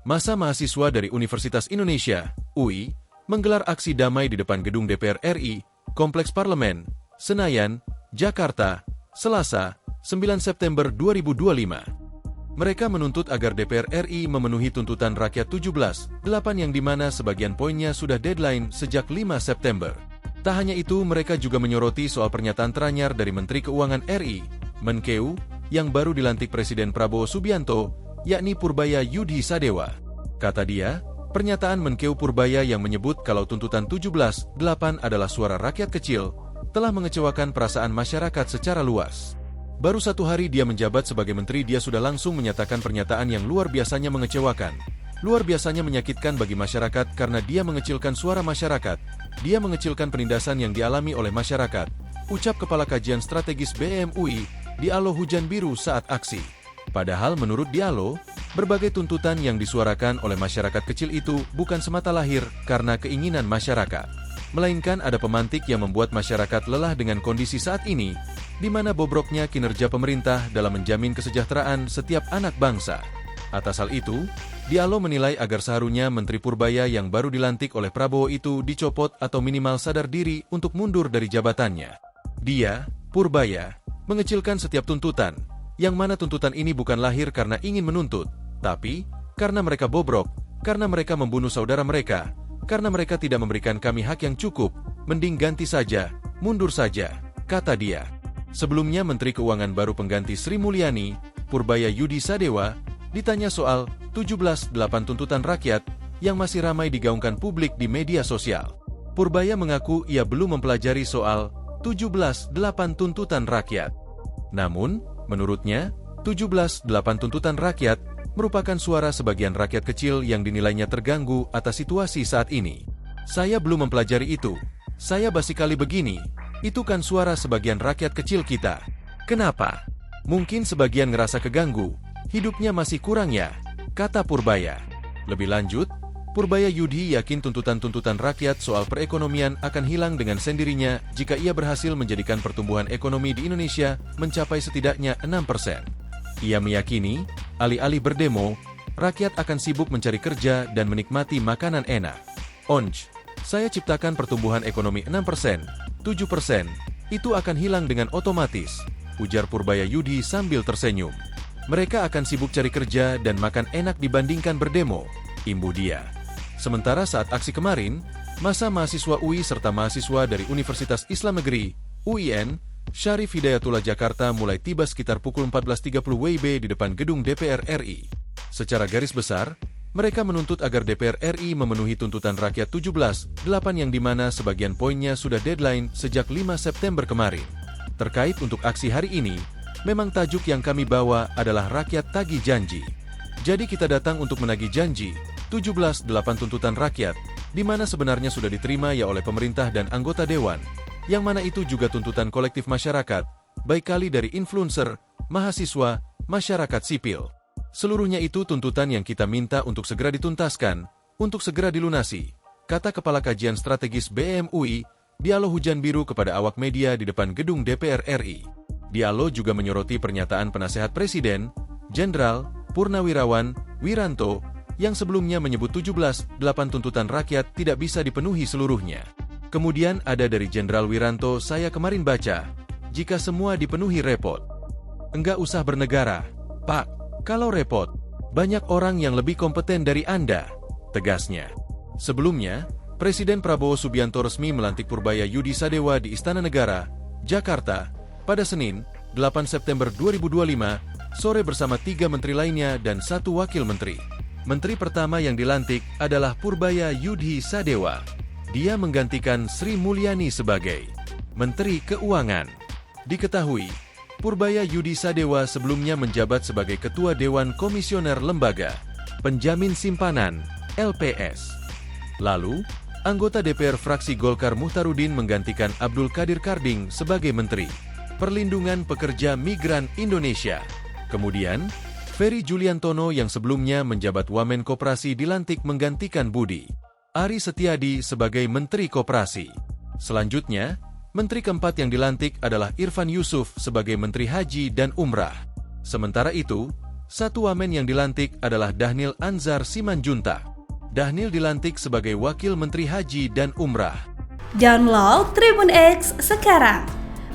Massa mahasiswa dari Universitas Indonesia, UI, menggelar aksi damai di depan gedung DPR RI, Kompleks Parlemen, Senayan, Jakarta, Selasa, 9 September 2025. Mereka menuntut agar DPR RI memenuhi tuntutan rakyat 17/8 yang dimana sebagian poinnya sudah deadline sejak 5 September. Tak hanya itu, mereka juga menyoroti soal pernyataan teranyar dari Menteri Keuangan RI, Menkeu, yang baru dilantik Presiden Prabowo Subianto, yakni Purbaya Yudhi Sadewa. Kata dia, pernyataan Menkeu Purbaya yang menyebut kalau tuntutan 17/8 adalah suara rakyat kecil, telah mengecewakan perasaan masyarakat secara luas. Baru 1 hari dia menjabat sebagai menteri, dia sudah langsung menyatakan pernyataan yang luar biasanya mengecewakan. Luar biasanya menyakitkan bagi masyarakat karena dia mengecilkan suara masyarakat. Dia mengecilkan penindasan yang dialami oleh masyarakat, ucap Kepala Kajian Strategis BMUI, Diallo Hujan Biru saat aksi. Padahal menurut Diallo, berbagai tuntutan yang disuarakan oleh masyarakat kecil itu bukan semata lahir karena keinginan masyarakat, melainkan ada pemantik yang membuat masyarakat lelah dengan kondisi saat ini, di mana bobroknya kinerja pemerintah dalam menjamin kesejahteraan setiap anak bangsa. Atas hal itu, Diallo menilai agar seharusnya Menteri Purbaya yang baru dilantik oleh Prabowo itu dicopot atau minimal sadar diri untuk mundur dari jabatannya. Dia, Purbaya, mengecilkan setiap tuntutan, yang mana tuntutan ini bukan lahir karena ingin menuntut, tapi karena mereka bobrok, karena mereka membunuh saudara mereka, karena mereka tidak memberikan kami hak yang cukup, mending ganti saja, mundur saja, kata dia. Sebelumnya Menteri Keuangan baru pengganti Sri Mulyani, Purbaya Yudhi Sadewa, ditanya soal 17/8 tuntutan rakyat yang masih ramai digaungkan publik di media sosial. Purbaya mengaku ia belum mempelajari soal 17/8 tuntutan rakyat. Namun, menurutnya, 17/8 tuntutan rakyat merupakan suara sebagian rakyat kecil yang dinilainya terganggu atas situasi saat ini. Saya belum mempelajari itu. Saya basikali begini, itu kan suara sebagian rakyat kecil kita. Kenapa? Mungkin sebagian ngerasa keganggu, hidupnya masih kurang ya, kata Purbaya. Lebih lanjut, Purbaya Yudhi yakin tuntutan-tuntutan rakyat soal perekonomian akan hilang dengan sendirinya jika ia berhasil menjadikan pertumbuhan ekonomi di Indonesia mencapai setidaknya 6%. Ia meyakini, alih-alih berdemo, rakyat akan sibuk mencari kerja dan menikmati makanan enak. Onj, saya ciptakan pertumbuhan ekonomi 6%, 7%, itu akan hilang dengan otomatis, ujar Purbaya Yudhi sambil tersenyum. Mereka akan sibuk cari kerja dan makan enak dibandingkan berdemo, imbuh dia. Sementara saat aksi kemarin, massa mahasiswa UI serta mahasiswa dari Universitas Islam Negeri, UIN, Syarif Hidayatullah Jakarta mulai tiba sekitar pukul 14.30 WIB di depan gedung DPR RI. Secara garis besar, mereka menuntut agar DPR RI memenuhi tuntutan rakyat 17/8 yang dimana sebagian poinnya sudah deadline sejak 5 September kemarin. Terkait untuk aksi hari ini, memang tajuk yang kami bawa adalah rakyat tagih janji. Jadi kita datang untuk menagih janji, 17/8 tuntutan rakyat, di mana sebenarnya sudah diterima ya oleh pemerintah dan anggota dewan, yang mana itu juga tuntutan kolektif masyarakat, baik kali dari influencer, mahasiswa, masyarakat sipil. Seluruhnya itu tuntutan yang kita minta untuk segera dituntaskan, untuk segera dilunasi, kata Kepala Kajian Strategis BMUI, Diallo Hujan Biru kepada awak media di depan gedung DPR RI. Diallo juga menyoroti pernyataan penasehat Presiden, Jenderal Purnawirawan Wiranto, yang sebelumnya menyebut 17/8 tuntutan rakyat tidak bisa dipenuhi seluruhnya. Kemudian ada dari Jenderal Wiranto, saya kemarin baca, jika semua dipenuhi repot. Enggak usah bernegara, Pak, kalau repot, banyak orang yang lebih kompeten dari Anda, tegasnya. Sebelumnya, Presiden Prabowo Subianto resmi melantik Purbaya Yudhi Sadewa di Istana Negara, Jakarta, pada Senin, 8 September 2025, sore bersama 3 menteri lainnya dan 1 wakil menteri. Menteri pertama yang dilantik adalah Purbaya Yudhi Sadewa. Dia menggantikan Sri Mulyani sebagai Menteri Keuangan. Diketahui, Purbaya Yudhi Sadewa sebelumnya menjabat sebagai Ketua Dewan Komisioner Lembaga Penjamin Simpanan, LPS. Lalu, anggota DPR fraksi Golkar Muhtarudin menggantikan Abdul Qadir Karding sebagai Menteri Perlindungan Pekerja Migran Indonesia. Kemudian, Ferry Juliantono yang sebelumnya menjabat Wamen Koperasi dilantik menggantikan Budi Ari Setiadi sebagai Menteri Koperasi. Selanjutnya, Menteri keempat yang dilantik adalah Irfan Yusuf sebagai Menteri Haji dan Umrah. Sementara itu, Satu wamen yang dilantik adalah Dhanil Anzar Simanjuntak. Dhanil dilantik sebagai Wakil Menteri Haji dan Umrah. Download Tribun X sekarang,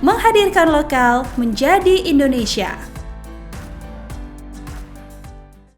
menghadirkan lokal menjadi Indonesia.